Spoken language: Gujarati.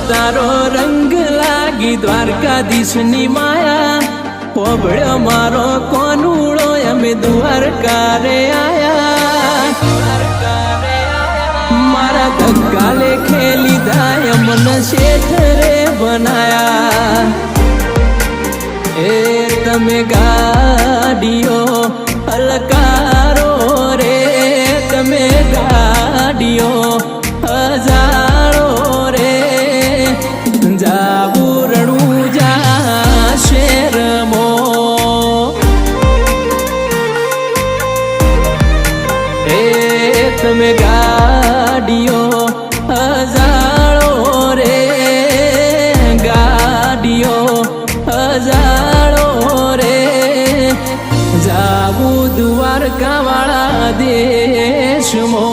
તારો રંગ લાગી દ્વારકાધીશની માયા પોબળ્યો મારો કોનુળો અમે દ્વારકા રે આયા મારા ધક્કા લેખે લીધા મન શેઠ રે બનાયા એ તમે ગાડીઓ હલકારો રે તમે ગાડીઓ હજારો રે જાબુરણું જા શેરમો એ તમે ગાડીઓ હજારો રે ગાડીઓ હજારો રે જાવું દ્વારકા વાળા દેશમાં